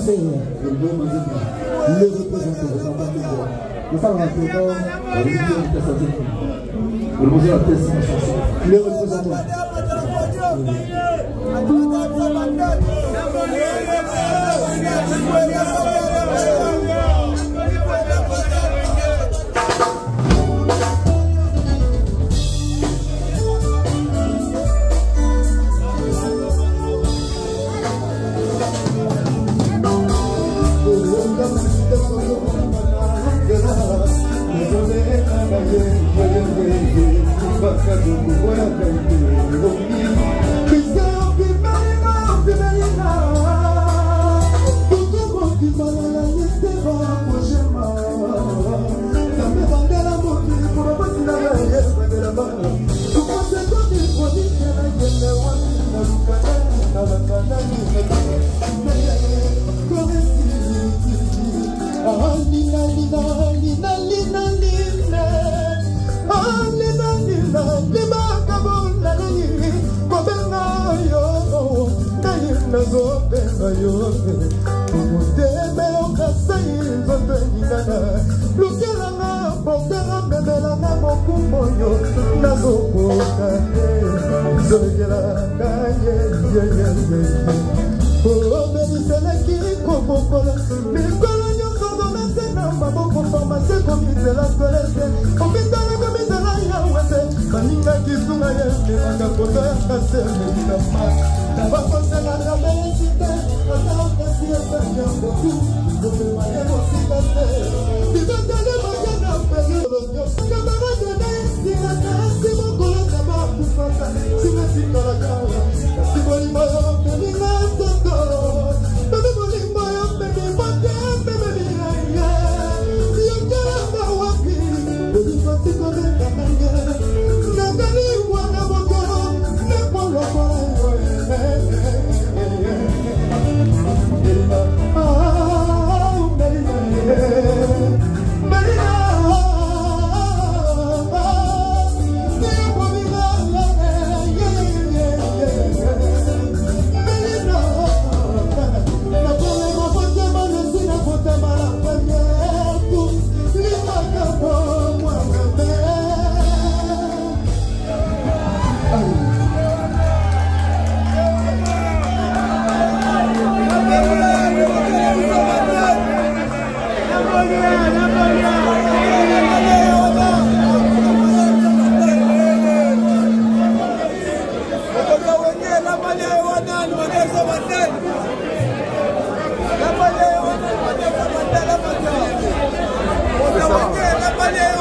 c'est le représentant de Samba. Le femmes rapidement, le représentant. Napoléon,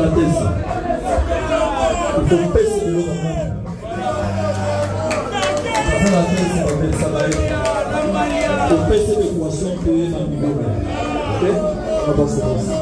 la tête. Il faut baisser de l'eau maintenant. Ça la tête, ça va faire ça va être. Il faut baisser l'équation que est dans le niveau. Ok? On va passer comme ça.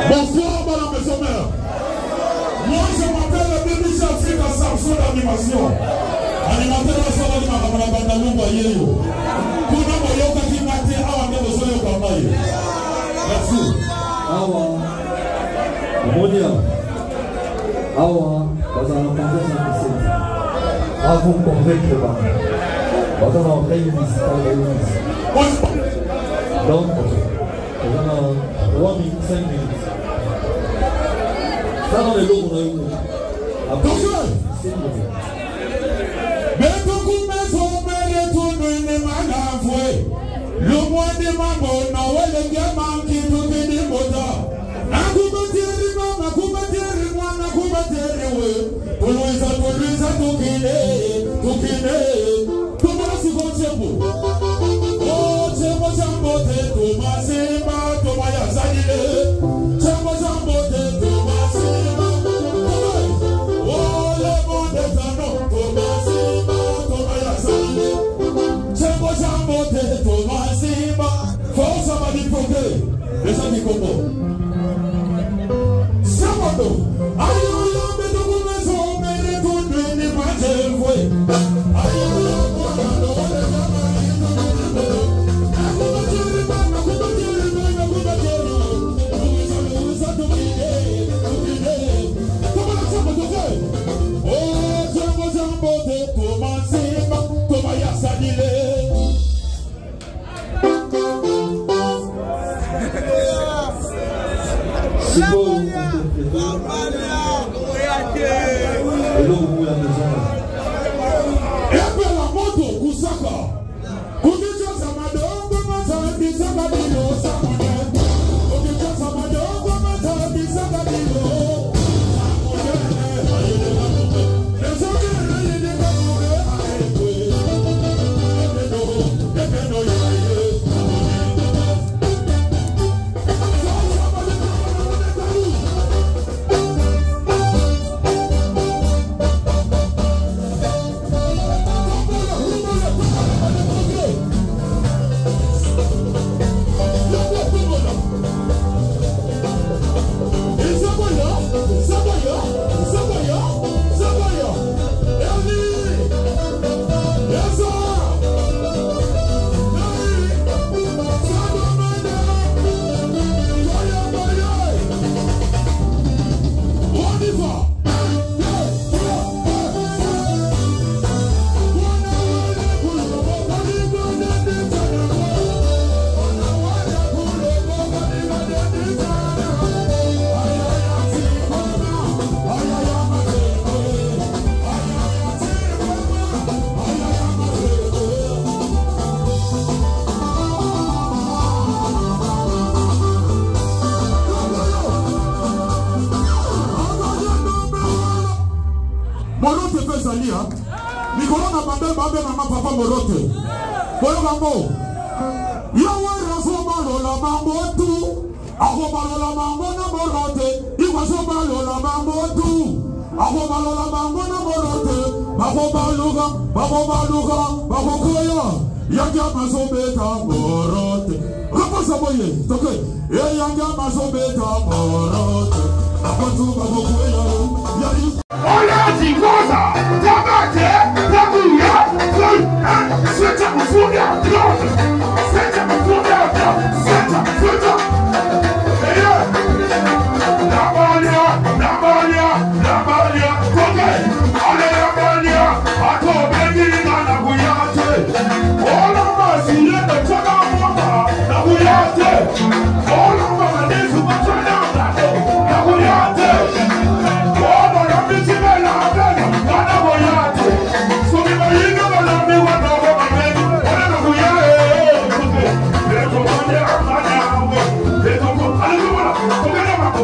Bonsoir, madame et mère. Moi, je m'appelle le bébé Chafri dans Samson d'animation. Animateur de la salle de ma bande à Yeyo. Pour nous, il y a un qui m'a dit à la maison de Kamaï. Merci. Awa. Monia. Awa. Dans un entendeur sans piscine. À vous convaincre. Dans un entrée, il y a donc, on a 3 minutes, 5 minutes. Ça dans les lots, on a eu. Attention! Mais beaucoup de gens le mois de Mambo, Noël et Gaman qui nous dit des motards. pe zali ha. Mikolo na bandel babe mama papa morote. Boyo bango. Yawe raso balola mambo tu. Ako balola mambo na morote. Iwa so balola mambo tu. Ako balola mambo na morote. Bako baluga, bako koya. Yanga maso beta morote. Rapo saboye, toke. Yanga maso beta morote. Ako tu bako koya. Yari. Ola zikoza, tabate, tabuya, sweta kufuga, sweta kufuga, sweta. Namalia, toke. Ale namalia, ato bebi na naguyate. Ola masiye na chaka mama, naguyate. Ola mama nesu machana naguyate. Ola yamisi bela bela, naguyate. Sumi mayinga balami wana wababeni, ola naguyate. Leto manye amanya awe, leto manye alewala, toke na mako.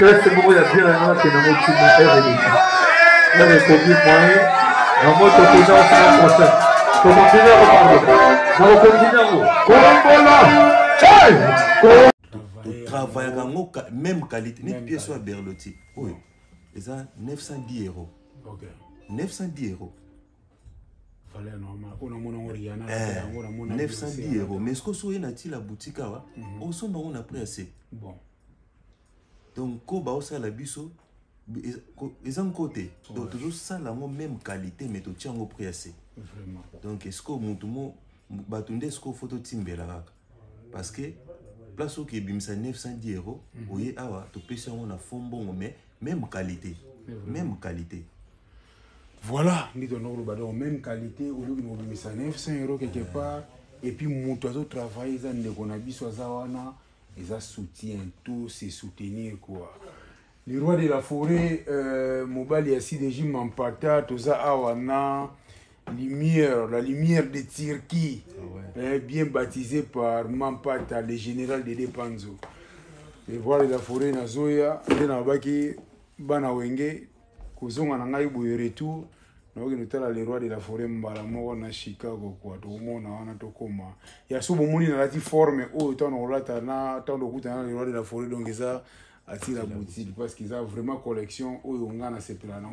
C'est bon, il y a bien un qui est dans mon team R et là, les produits moyens, dans mon côté, on s'en prochain. Comment continuer à reparler? Tu travailles même qualité, même pièce soit berlotti. Oui, et ça 910 €. Ok. 910 €. Fallait normal. On a mon Oriana. 910 €. Mais ce que soit na la boutique là, on s'en va on a pris assez. Bon. Donc ko ba osa la biso ils ont côté. Donc toujours ça la même qualité mais tu tiens au prix assez. Vraiment. Donc est-ce que mon tout mot batunde est-ce que photo timbela parce que place où qui bimsa 910 €, oui awa tu peux ça on a fond bon mais même qualité. Même qualité. Voilà, nous avons même qualité, au lieu de nous 900 € quelque part, et puis nous avons travaillé, ils ont soutien, tout c'est soutenir quoi. Le roi de la forêt, Mobali a si déjà m'empata, tout ça awana, lumière, la lumière de Turquie, bien baptisé par Mampata, le général de Panzo. Et voilà la forêt na Zoya, na baki bana wenge, kozonga na ngai boye retour, na oki notala le roi de la forêt mbala moko na Chicago kwa to mona wana to koma. Ya so bomoni na lati forme o to na olata na to kuta na le roi de la forêt donc ça attire la boutique parce qu'ils ont vraiment collection o yonga na sepela na